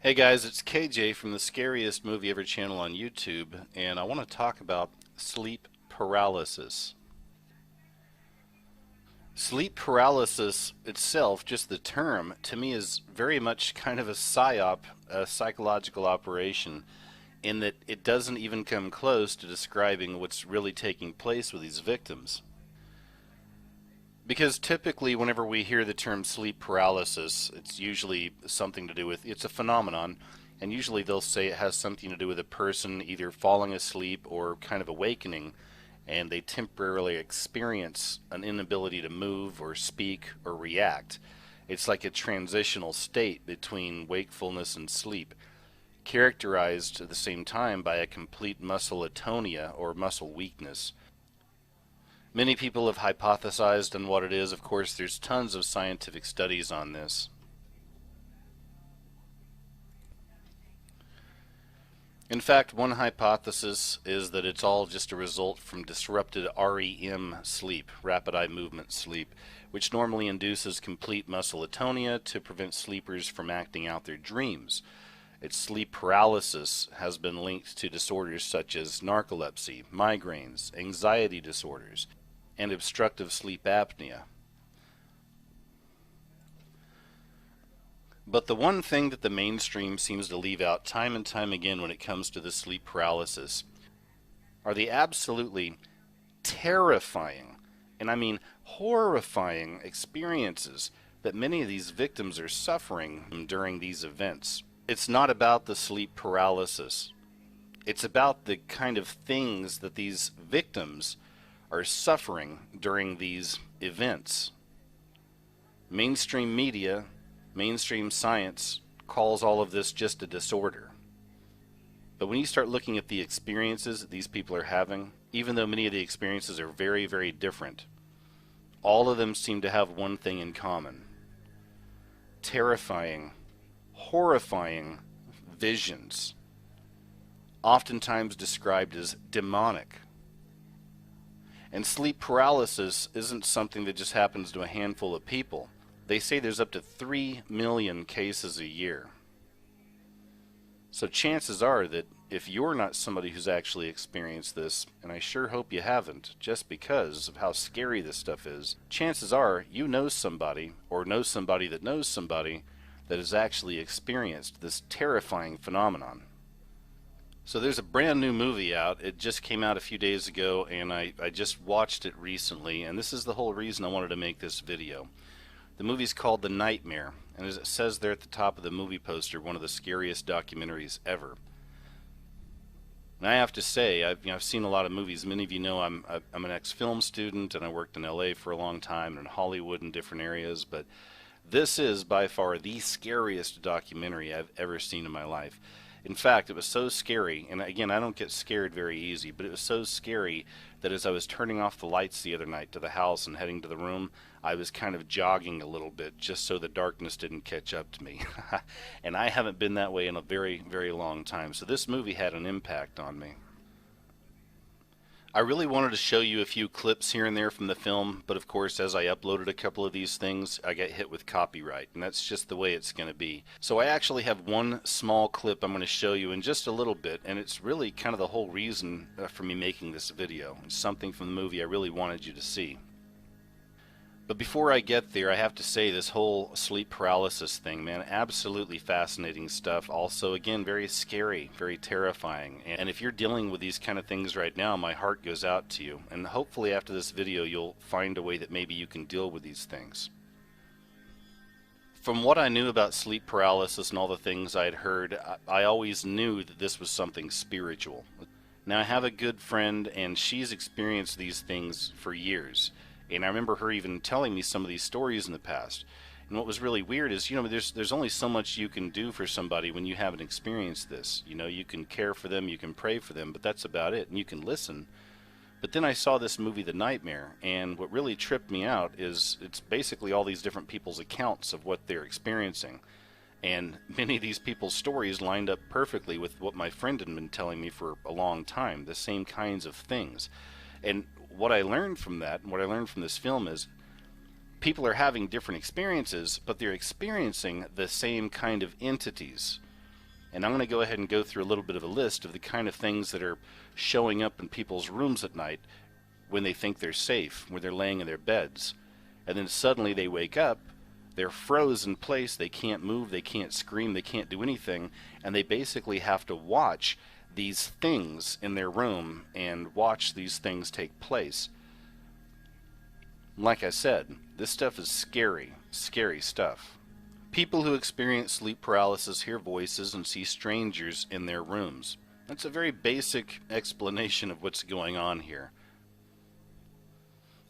Hey guys, it's KJ from the Scariest Movie Ever channel on YouTube, and I want to talk about sleep paralysis. Sleep paralysis itself, just the term, to me is very much kind of a psyop, a psychological operation, in that it doesn't even come close to describing what's really taking place with these victims. Because typically, whenever we hear the term sleep paralysis, it's usually something to do with, it's a phenomenon, and usually they'll say it has something to do with a person either falling asleep or kind of awakening, and they temporarily experience an inability to move or speak or react. It's like a transitional state between wakefulness and sleep, characterized at the same time by a complete muscle atonia or muscle weakness. Many people have hypothesized on what it is. Of course, there's tons of scientific studies on this. In fact, one hypothesis is that it's all just a result from disrupted REM sleep, rapid eye movement sleep, which normally induces complete muscle atonia to prevent sleepers from acting out their dreams. Its sleep paralysis has been linked to disorders such as narcolepsy, migraines, anxiety disorders, and obstructive sleep apnea. But the one thing that the mainstream seems to leave out time and time again when it comes to the sleep paralysis are the absolutely terrifying, and I mean horrifying, experiences that many of these victims are suffering during these events. It's not about the sleep paralysis. It's about the kind of things that these victims are suffering during these events. Mainstream media, mainstream science calls all of this just a disorder. But when you start looking at the experiences that these people are having, even though many of the experiences are very, very different, all of them seem to have one thing in common: terrifying, horrifying visions, oftentimes described as demonic. And sleep paralysis isn't something that just happens to a handful of people. They say there's up to 3 million cases a year. So chances are that if you're not somebody who's actually experienced this, and I sure hope you haven't, just because of how scary this stuff is, chances are you know somebody, or know somebody that knows somebody, that has actually experienced this terrifying phenomenon. So there's a brand new movie out. It just came out a few days ago, and I just watched it recently, and this is the whole reason I wanted to make this video. The movie's called The Nightmare, and as it says there at the top of the movie poster, one of the scariest documentaries ever. And I have to say, I've seen a lot of movies. Many of you know I'm an ex-film student, and I worked in LA for a long time, and in Hollywood and different areas, but this is by far the scariest documentary I've ever seen in my life. In fact, it was so scary, and again, I don't get scared very easy, but it was so scary that as I was turning off the lights the other night to the house and heading to the room, I was kind of jogging a little bit just so the darkness didn't catch up to me. And I haven't been that way in a very, very long time, so this movie had an impact on me. I really wanted to show you a few clips here and there from the film, but of course as I uploaded a couple of these things, I got hit with copyright, and that's just the way it's going to be. So I actually have one small clip I'm going to show you in just a little bit, and it's really kind of the whole reason for me making this video. It's something from the movie I really wanted you to see. But before I get there, I have to say this whole sleep paralysis thing, man, absolutely fascinating stuff. Also, again, very scary, very terrifying. And if you're dealing with these kind of things right now, my heart goes out to you. And hopefully after this video, you'll find a way that maybe you can deal with these things. From what I knew about sleep paralysis and all the things I'd heard, I always knew that this was something spiritual. Now, I have a good friend, and she's experienced these things for years. And I remember her even telling me some of these stories in the past. And what was really weird is, there's only so much you can do for somebody when you haven't experienced this. You can care for them, you can pray for them, but that's about it. And you can listen. But then I saw this movie, The Nightmare, and what really tripped me out is it's basically all these different people's accounts of what they're experiencing. And many of these people's stories lined up perfectly with what my friend had been telling me for a long time, the same kinds of things. And what I learned from that, and what I learned from this film is people are having different experiences, but they're experiencing the same kind of entities. And I'm going to go ahead and go through a little bit of a list of the kind of things that are showing up in people's rooms at night when they think they're safe, when they're laying in their beds. And then suddenly they wake up, they're frozen in place, they can't move, they can't scream, they can't do anything, and they basically have to watch these things in their room and watch these things take place. Like I said, this stuff is scary, scary stuff. People who experience sleep paralysis hear voices and see strangers in their rooms. That's a very basic explanation of what's going on here.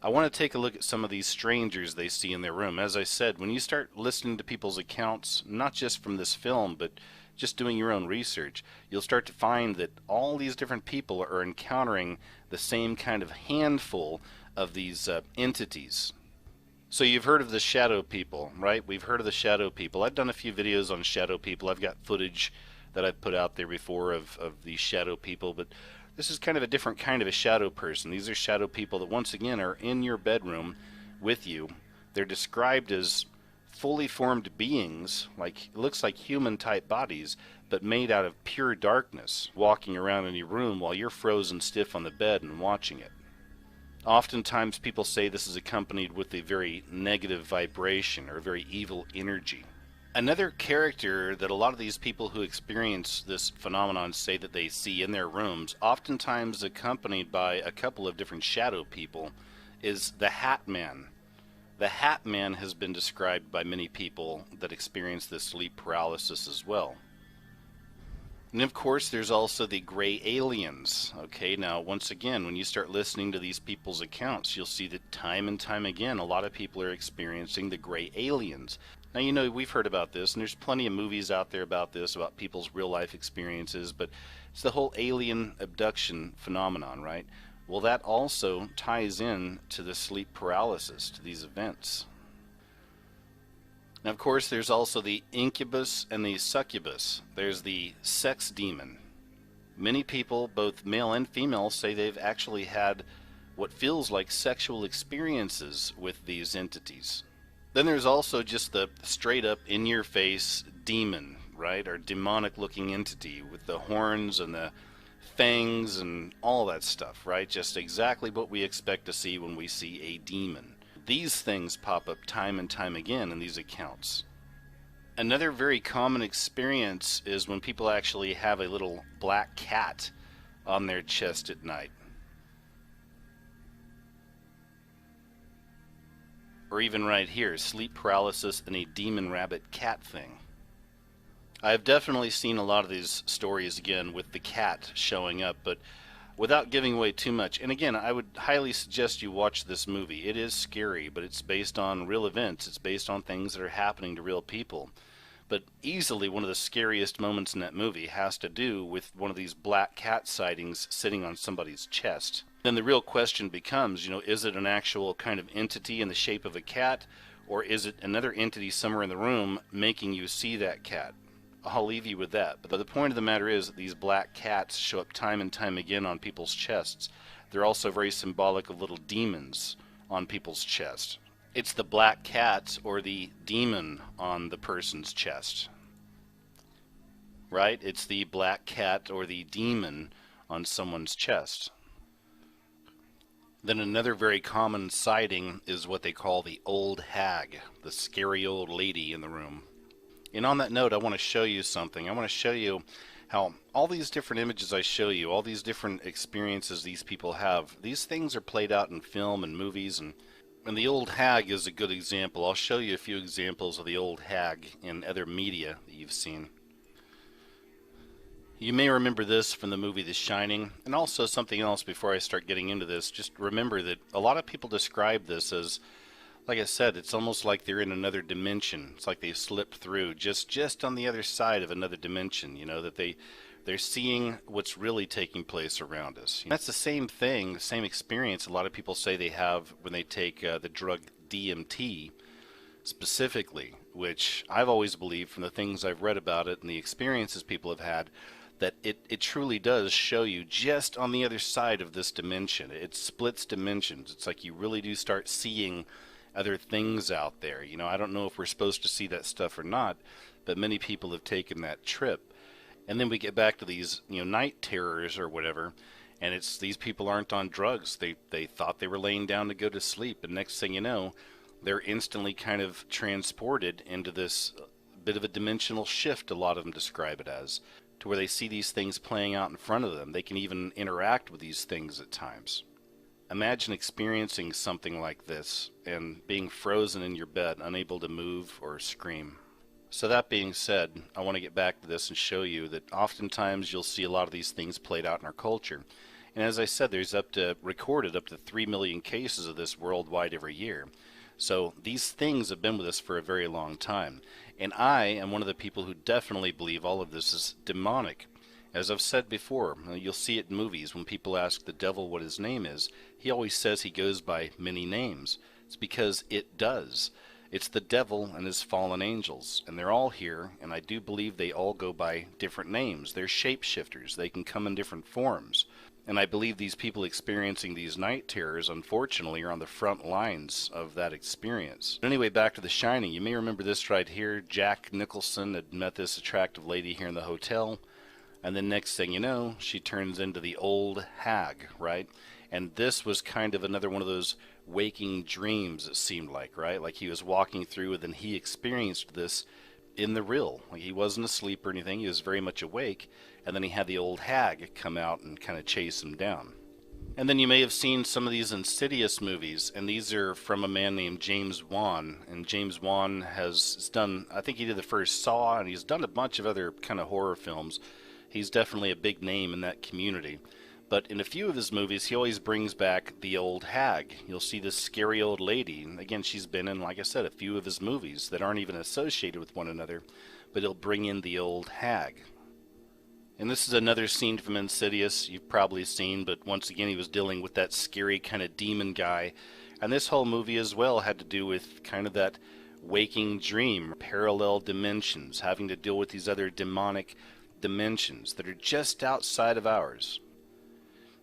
I want to take a look at some of these strangers they see in their room. As I said, when you start listening to people's accounts, not just from this film, but just doing your own research, you'll start to find that all these different people are encountering the same kind of handful of these entities. So you've heard of the shadow people, right? We've heard of the shadow people. I've done a few videos on shadow people. I've got footage that I've put out there before of these shadow people, but this is kind of a different kind of a shadow person. These are shadow people that, once again, are in your bedroom with you. They're described as fully formed beings, like it looks like human-type bodies, but made out of pure darkness, walking around in your room while you're frozen stiff on the bed and watching it. Oftentimes people say this is accompanied with a very negative vibration or a very evil energy. Another character that a lot of these people who experience this phenomenon say that they see in their rooms, oftentimes accompanied by a couple of different shadow people, is the Hat Man. The Hat Man has been described by many people that experience this sleep paralysis as well. And of course there's also the gray aliens. Okay, now once again, when you start listening to these people's accounts, you'll see that time and time again a lot of people are experiencing the gray aliens. Now, you know, we've heard about this, and there's plenty of movies out there about this, about people's real-life experiences, but it's the whole alien abduction phenomenon, right? Well, that also ties in to the sleep paralysis, to these events. Now, of course, there's also the incubus and the succubus. There's the sex demon. Many people, both male and female, say they've actually had what feels like sexual experiences with these entities. Then there's also just the straight up in-your-face demon, right? Or demonic-looking entity with the horns and the fangs and all that stuff, right? Just exactly what we expect to see when we see a demon. These things pop up time and time again in these accounts. Another very common experience is when people actually have a little black cat on their chest at night. Or even right here, sleep paralysis and a demon rabbit cat thing. I've definitely seen a lot of these stories again with the cat showing up, but without giving away too much. And again, I would highly suggest you watch this movie. It is scary, but it's based on real events. It's based on things that are happening to real people. But easily one of the scariest moments in that movie has to do with one of these black cat sightings sitting on somebody's chest. Then the real question becomes, you know, is it an actual kind of entity in the shape of a cat, or is it another entity somewhere in the room making you see that cat? I'll leave you with that. But the point of the matter is that these black cats show up time and time again on people's chests. They're also very symbolic of little demons on people's chest. It's the black cat or the demon on the person's chest. Right? It's the black cat or the demon on someone's chest. Then another very common sighting is what they call the old hag, the scary old lady in the room. And on that note, I want to show you something. I want to show you how all these different images I show you, all these different experiences these people have, these things are played out in film and movies, and the old hag is a good example. I'll show you a few examples of the old hag in other media that you've seen. You may remember this from the movie The Shining, and also something else before I start getting into this. Just remember that a lot of people describe this as, like I said, it's almost like they're in another dimension. It's like they slipped through just on the other side of another dimension, you know, that they're seeing what's really taking place around us. That's the same thing, the same experience a lot of people say they have when they take the drug DMT specifically, which I've always believed from the things I've read about it and the experiences people have had, that it truly does show you just on the other side of this dimension. It splits dimensions. It's like you really do start seeing other things out there. You know, I don't know if we're supposed to see that stuff or not, but many people have taken that trip. And then we get back to these, night terrors or whatever, and it's these people aren't on drugs. They thought they were laying down to go to sleep, and next thing you know, they're instantly kind of transported into this bit of a dimensional shift. A lot of them describe it as, to where they see these things playing out in front of them. They can even interact with these things at times. Imagine experiencing something like this and being frozen in your bed, unable to move or scream. So that being said, I want to get back to this and show you that oftentimes you'll see a lot of these things played out in our culture. And as I said, there's recorded up to 3 million cases of this worldwide every year. So these things have been with us for a very long time. And I am one of the people who definitely believe all of this is demonic. As I've said before, you'll see it in movies when people ask the devil what his name is. He always says he goes by many names. It's because it does. It's the devil and his fallen angels, and they're all here, and I do believe they all go by different names. They're shapeshifters. They can come in different forms. And I believe these people experiencing these night terrors, unfortunately, are on the front lines of that experience. But anyway, back to The Shining. You may remember this right here. Jack Nicholson had met this attractive lady here in the hotel, and then next thing you know, she turns into the old hag, right? And this was kind of another one of those waking dreams, it seemed like, right? Like he was walking through and then he experienced this in the real. Like he wasn't asleep or anything, he was very much awake, and then he had the old hag come out and kind of chase him down. And then you may have seen some of these Insidious movies, and these are from a man named James Wan. And James Wan has done, I think he did the first Saw, and he's done a bunch of other kind of horror films. He's definitely a big name in that community. But in a few of his movies, he always brings back the old hag. You'll see this scary old lady. And again, she's been in, like I said, a few of his movies that aren't even associated with one another. But he'll bring in the old hag. And this is another scene from Insidious you've probably seen, but once again, he was dealing with that scary kind of demon guy. And this whole movie as well had to do with kind of that waking dream, parallel dimensions, having to deal with these other demonic dimensions that are just outside of ours.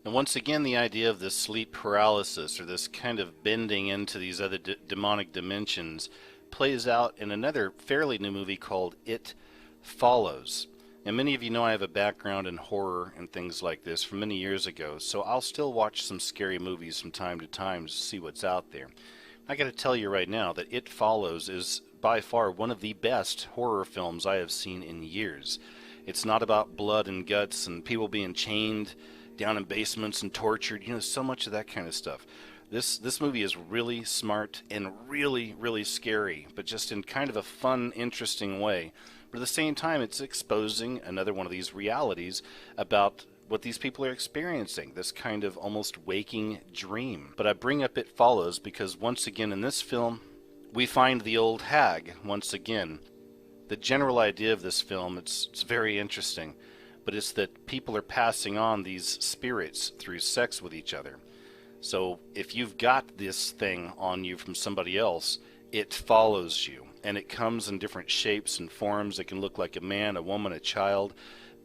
And once again, the idea of this sleep paralysis, or this kind of bending into these other demonic dimensions, plays out in another fairly new movie called It Follows. And many of you know I have a background in horror and things like this from many years ago, so I'll still watch some scary movies from time to time to see what's out there. I gotta tell you right now that It Follows is by far one of the best horror films I have seen in years. It's not about blood and guts and people being chained down in basements and tortured, so much of that kind of stuff. This movie is really smart and really, really scary, but just in kind of a fun, interesting way. But at the same time, it's exposing another one of these realities about what these people are experiencing, this kind of almost waking dream. But I bring up It Follows because once again in this film, we find the old hag once again. The general idea of this film, it's very interesting. But it's that people are passing on these spirits through sex with each other. So if you've got this thing on you from somebody else, it follows you. And it comes in different shapes and forms. It can look like a man, a woman, a child,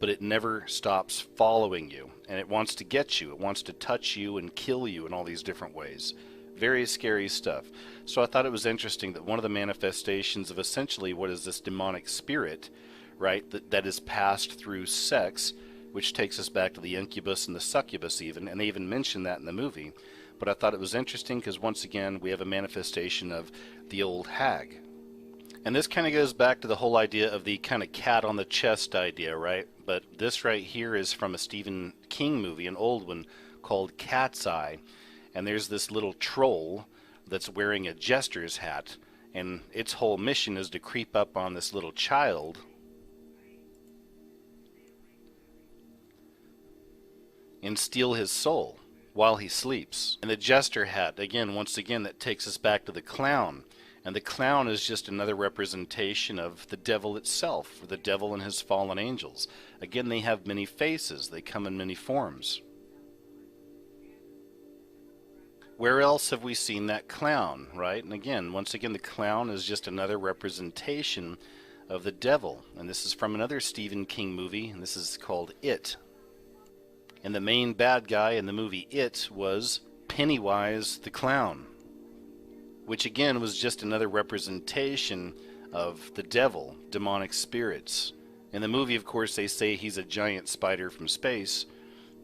but it never stops following you. And it wants to get you. It wants to touch you and kill you in all these different ways. Very scary stuff. So I thought it was interesting that one of the manifestations of essentially what is this demonic spirit, right, that is passed through sex, which takes us back to the incubus and the succubus even, and they even mention that in the movie. But I thought it was interesting because once again we have a manifestation of the old hag. And this kind of goes back to the whole idea of the kind of cat on the chest idea, right? But this right here is from a Stephen King movie, an old one called Cat's Eye. And there's this little troll that's wearing a jester's hat, and its whole mission is to creep up on this little child and steal his soul while he sleeps. And the jester hat, again, once again, that takes us back to the clown. And the clown is just another representation of the devil itself, or the devil and his fallen angels. Again, they have many faces. They come in many forms. Where else have we seen that clown, right? And again, once again, the clown is just another representation of the devil. And this is from another Stephen King movie, and this is called It. And the main bad guy in the movie It was Pennywise the Clown, which again was just another representation of the devil, demonic spirits. In the movie, of course, they say he's a giant spider from space,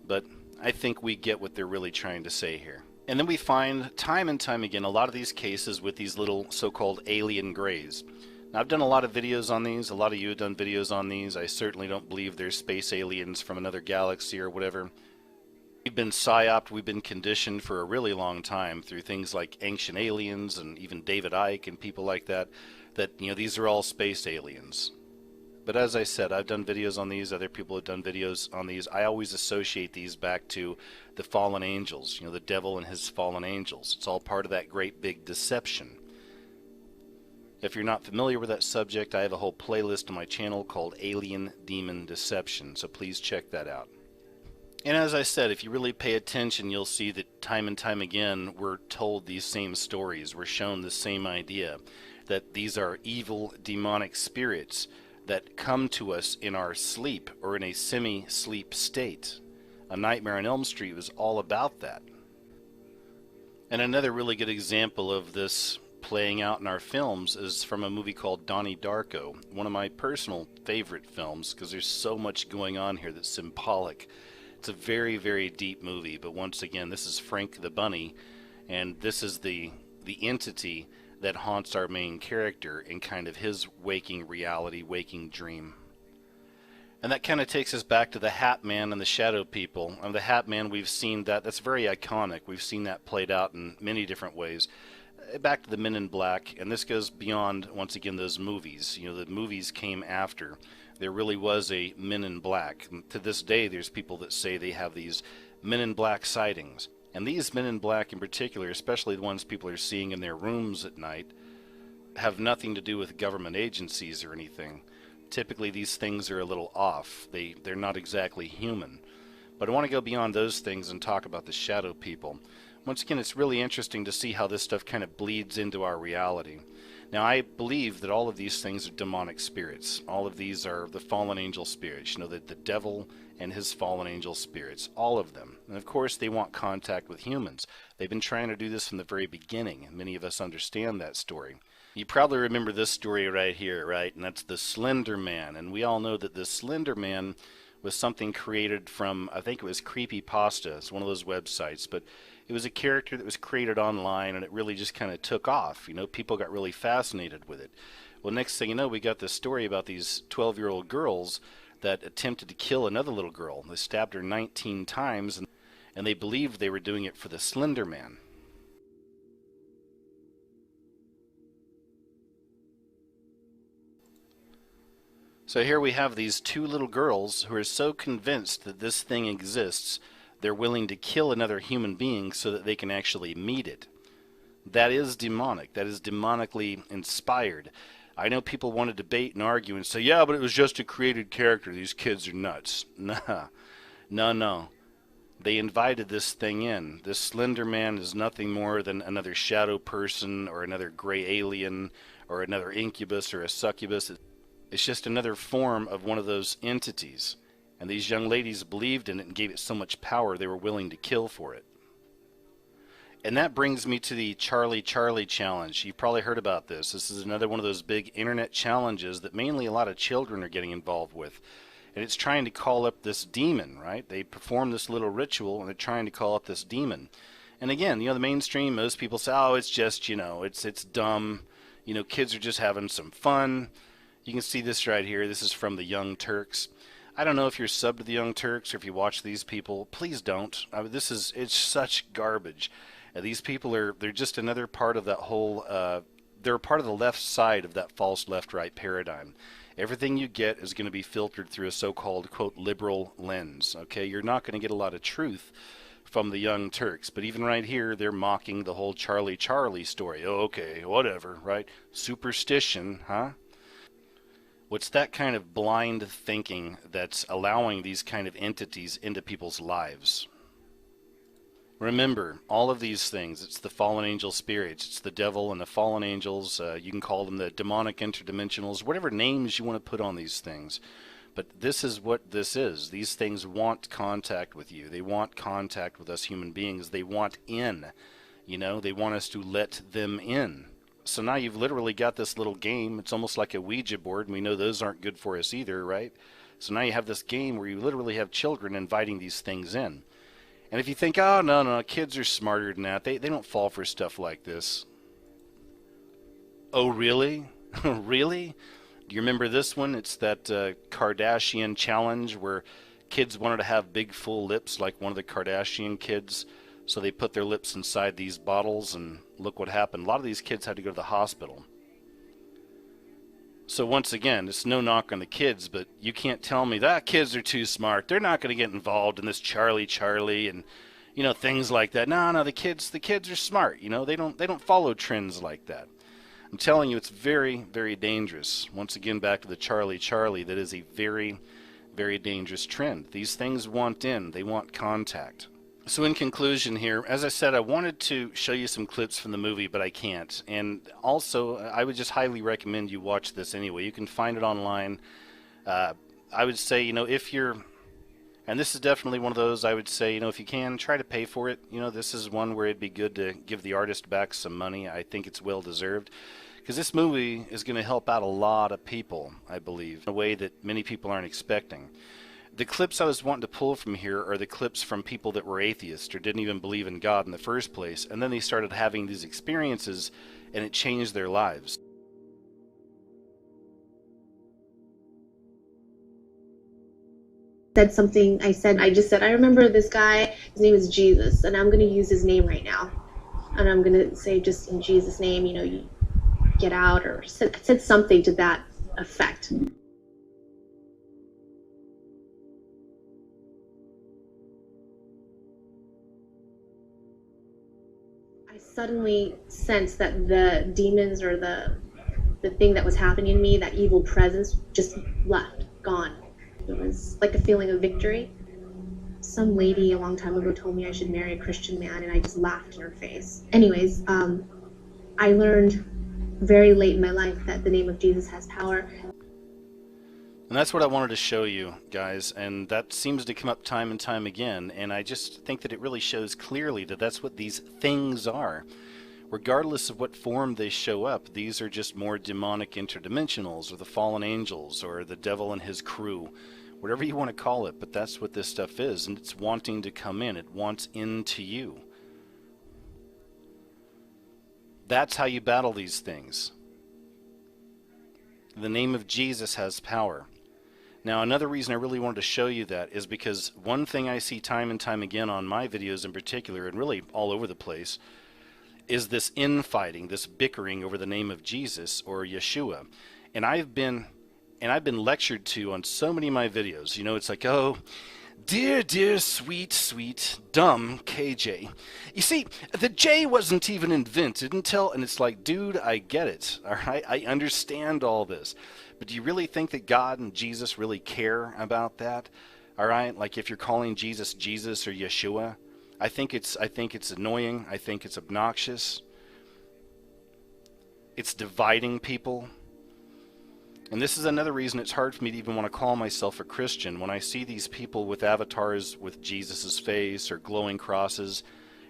but I think we get what they're really trying to say here. And then we find time and time again a lot of these cases with these little so-called alien greys. Now, I've done a lot of videos on these. A lot of you have done videos on these. I certainly don't believe they're space aliens from another galaxy or whatever. We've been psyoped, we've been conditioned for a really long time through things like Ancient Aliens and even David Icke and people like that, these are all space aliens. But as I said, I've done videos on these, other people have done videos on these. I always associate these back to the fallen angels, the devil and his fallen angels. It's all part of that great big deception. If you're not familiar with that subject, I have a whole playlist on my channel called Alien Demon Deception, so please check that out. And as I said, if you really pay attention, you'll see that time and time again, we're told these same stories. We're shown the same idea, that these are evil, demonic spirits that come to us in our sleep or in a semi-sleep state. A Nightmare on Elm Street was all about that. And another really good example of this playing out in our films is from a movie called Donnie Darko, one of my personal favorite films because there's so much going on here that's symbolic. It's a very, very deep movie, but once again, this is Frank the Bunny, and this is the entity that haunts our main character in kind of his waking reality, waking dream. And that kind of takes us back to the Hat Man and the Shadow People. And the Hat Man, we've seen that's very iconic. We've seen that played out in many different ways. Back to the Men in Black, and this goes beyond, once again, those movies. The movies came after. There really was a Men in Black. To this day, there's people that say they have these Men in Black sightings. And these Men in Black in particular, especially the ones people are seeing in their rooms at night, have nothing to do with government agencies or anything. Typically, these things are a little off. They're not exactly human. But I want to go beyond those things and talk about the Shadow People. Once again, it's really interesting to see how this stuff kind of bleeds into our reality. Now, I believe that all of these things are demonic spirits. All of these are the fallen angel spirits. The devil and his fallen angel spirits. All of them. And of course, they want contact with humans. They've been trying to do this from the very beginning, and many of us understand that story. You probably remember this story right here, right? And that's the Slender Man. And we all know that the Slender Man was something created from, I think it was Creepypasta. It's one of those websites. But it was a character that was created online, and it really just kind of took off. People got really fascinated with it. Well, next thing you know, we got this story about these 12-year-old girls that attempted to kill another little girl. They stabbed her 19 times, and they believed they were doing it for the Slender Man. So here we have these two little girls who are so convinced that this thing exists, they're willing to kill another human being so that they can actually meet it. That is demonic. That is demonically inspired. I know people want to debate and argue and say, yeah, but it was just a created character. These kids are nuts. Nah. No. They invited this thing in. This Slender Man is nothing more than another shadow person or another gray alien or another incubus or a succubus. It's just another form of one of those entities. And these young ladies believed in it and gave it so much power they were willing to kill for it. And that brings me to the Charlie Charlie challenge. You've probably heard about this. This is another one of those big internet challenges that mainly a lot of children are getting involved with. And it's trying to call up this demon, right? They perform this little ritual and they're trying to call up this demon. And again, the mainstream, most people say, oh, it's just, it's dumb. Kids are just having some fun. You can see this right here. This is from the Young Turks. I don't know if you're subbed to the Young Turks or if you watch these people. Please don't. It's such garbage. These people they're just another part of that whole, they're part of the left side of that false left-right paradigm. Everything you get is going to be filtered through a so-called, quote, liberal lens. Okay, you're not going to get a lot of truth from the Young Turks. But even right here, they're mocking the whole Charlie Charlie story. Oh, okay, whatever, right? Superstition, huh? What's that kind of blind thinking that's allowing these kind of entities into people's lives? Remember, all of these things, it's the fallen angel spirits, it's the devil and the fallen angels, you can call them the demonic interdimensionals, whatever names you want to put on these things. But this is what this is. These things want contact with you. They want contact with us human beings. They want in. They want us to let them in. So now you've literally got this little game. It's almost like a Ouija board, and we know those aren't good for us either, right? So now you have this game where you literally have children inviting these things in. And if you think, oh, no, no, kids are smarter than that. They don't fall for stuff like this. Oh, really? Really? Do you remember this one? It's that Kardashian challenge where kids wanted to have big full lips like one of the Kardashian kids. So they put their lips inside these bottles, and look what happened. A lot of these kids had to go to the hospital. So once again, it's no knock on the kids, but you can't tell me that kids are too smart. They're not going to get involved in this Charlie and, you know, things like that. No, no, the kids are smart. You know, they don't follow trends like that. I'm telling you, it's very, very dangerous. Once again, back to the Charlie. That is a very, very dangerous trend. These things want in. They want contact. So in conclusion here, as I said, I wanted to show you some clips from the movie, but I can't. And also, I would just highly recommend you watch this anyway. You can find it online. I would say, you know, if you're, and this is definitely one of those, I would say, you know, if you can, try to pay for it. You know, this is one where it'd be good to give the artist back some money. I think it's well deserved. Because this movie is going to help out a lot of people, I believe, in a way that many people aren't expecting. The clips I was wanting to pull from here are the clips from people that were atheists or didn't even believe in God in the first place, and then they started having these experiences, and it changed their lives. Said something, I just said, I remember this guy, his name is Jesus, and I'm going to use his name right now. And I'm going to say, just in Jesus' name, you know, you get out, or said something to that effect. I suddenly sensed that the demons, or the thing that was happening in me, that evil presence, just left, gone. It was like a feeling of victory. Some lady a long time ago told me I should marry a Christian man, and I just laughed in her face. Anyways, I learned very late in my life that the name of Jesus has power. And that's what I wanted to show you guys, and that seems to come up time and time again, and I just think that it really shows clearly that that's what these things are. Regardless of what form they show up, these are just more demonic interdimensionals, or the fallen angels, or the devil and his crew, whatever you want to call it, but that's what this stuff is, and it's wanting to come in. It wants into you. That's how you battle these things. The name of Jesus has power. Now, another reason I really wanted to show you that is because one thing I see time and time again on my videos in particular, and really all over the place, is this infighting, this bickering over the name of Jesus or Yeshua. And I've been lectured to on so many of my videos. You know, it's like, oh, dear, sweet, dumb KJ. You see, the J wasn't even invented until, and it's like, dude, I get it, all right? I understand all this. But do you really think that God and Jesus really care about that? All right? Like if you're calling Jesus Jesus or Yeshua, I think it's annoying. I think it's obnoxious. It's dividing people. And this is another reason it's hard for me to even want to call myself a Christian. When I see these people with avatars with Jesus's face or glowing crosses,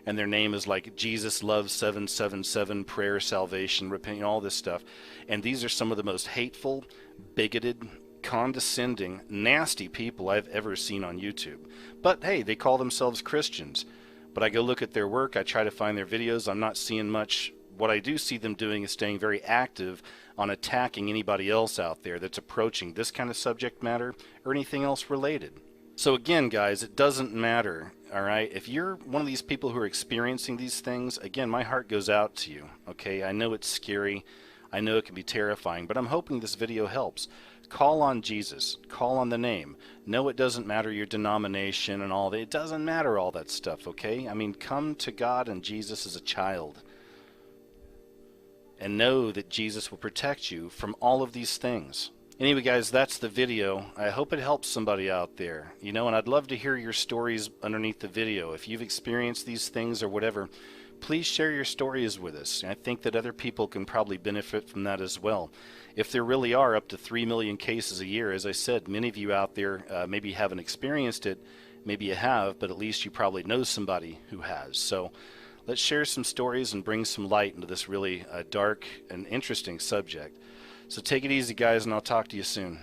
and their name is like Jesus Loves 777, Prayer, Salvation, Repent, all this stuff. And these are some of the most hateful, bigoted, condescending, nasty people I've ever seen on YouTube. But hey, they call themselves Christians. But I go look at their work, I try to find their videos, I'm not seeing much. What I do see them doing is staying very active on attacking anybody else out there that's approaching this kind of subject matter or anything else related. So again, guys, it doesn't matter, all right? If you're one of these people who are experiencing these things, again, my heart goes out to you, okay? I know it's scary. I know it can be terrifying, but I'm hoping this video helps. Call on Jesus. Call on the name. No, it doesn't matter your denomination and all that. It doesn't matter all that stuff, okay? I mean, come to God and Jesus as a child. And know that Jesus will protect you from all of these things. Anyway, guys, that's the video. I hope it helps somebody out there. You know, and I'd love to hear your stories underneath the video. If you've experienced these things or whatever, please share your stories with us. I think that other people can probably benefit from that as well. If there really are up to 3 million cases a year, as I said, many of you out there maybe haven't experienced it, maybe you have, but at least you probably know somebody who has. So let's share some stories and bring some light into this really dark and interesting subject. So take it easy, guys, and I'll talk to you soon.